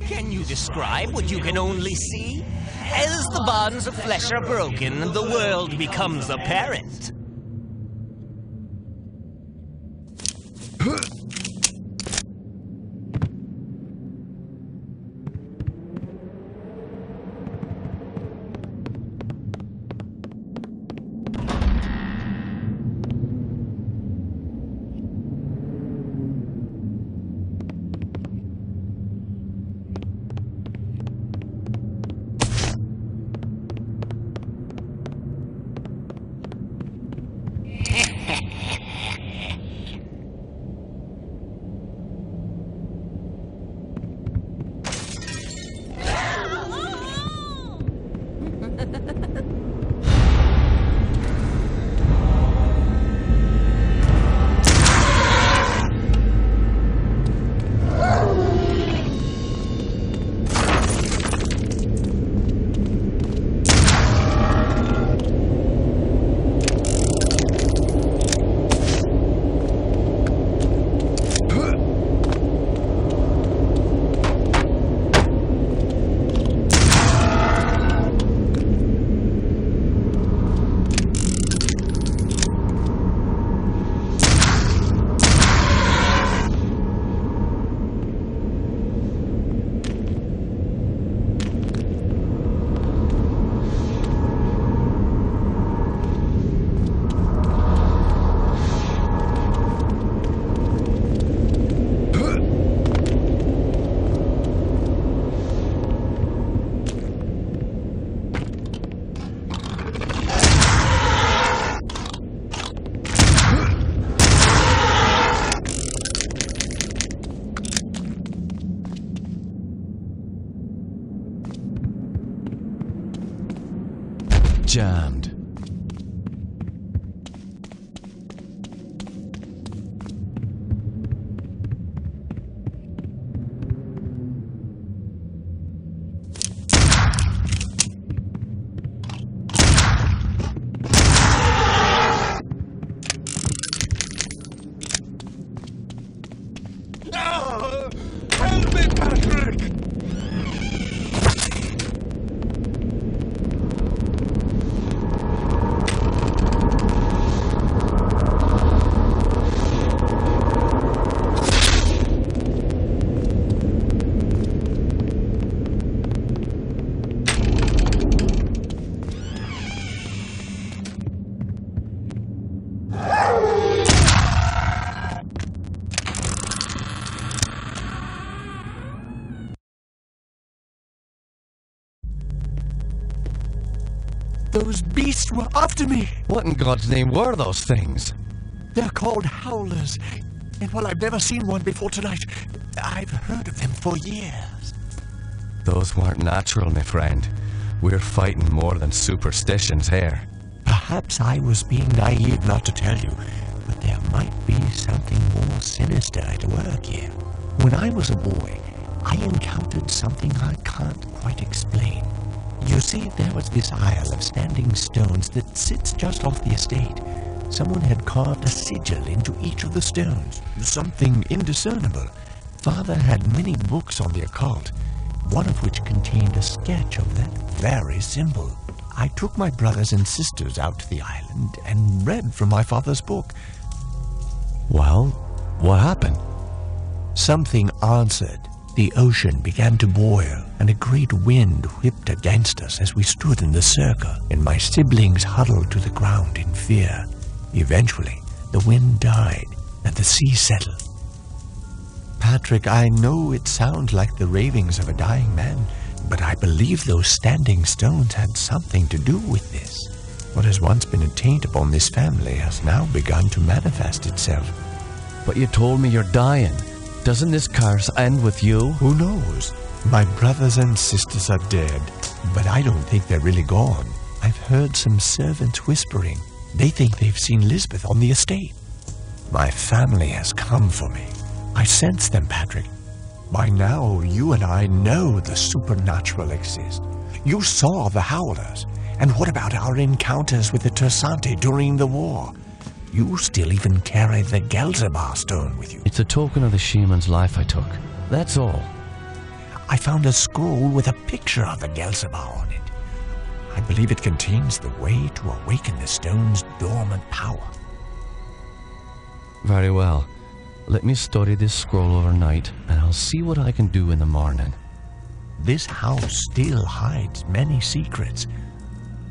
Can you describe what you can only see? As the bonds of flesh are broken, the world becomes apparent. Jammed. Help me, Patrick! Those beasts were after me. What in God's name were those things? They're called howlers. And while I've never seen one before tonight, I've heard of them for years. Those weren't natural, my friend. We're fighting more than superstitions here. Perhaps I was being naive not to tell you, but there might be something more sinister at work here. When I was a boy, I encountered something I can't quite explain. You see, there was this isle of standing stones that sits just off the estate. Someone had carved a sigil into each of the stones, something indiscernible. Father had many books on the occult, one of which contained a sketch of that very symbol. I took my brothers and sisters out to the island and read from my father's book. Well, what happened? Something answered. The ocean began to boil, and a great wind whipped against us as we stood in the circle, and my siblings huddled to the ground in fear. Eventually, the wind died, and the sea settled. Patrick, I know it sounds like the ravings of a dying man, but I believe those standing stones had something to do with this. What has once been a taint upon this family has now begun to manifest itself. But you told me you're dying. Doesn't this curse end with you? Who knows? My brothers and sisters are dead, but I don't think they're really gone. I've heard some servants whispering. They think they've seen Lisbeth on the estate. My family has come for me. I sense them, Patrick. By now, you and I know the supernatural exists. You saw the Howlers. And what about our encounters with the Tersante during the war? You still even carry the Gelzerbar stone with you. It's a token of the shaman's life I took. That's all. I found a scroll with a picture of the Gelzerbar on it. I believe it contains the way to awaken the stone's dormant power. Very well. Let me study this scroll overnight, and I'll see what I can do in the morning. This house still hides many secrets.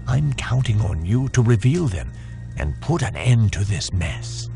I'm counting on you to reveal them and put an end to this mess.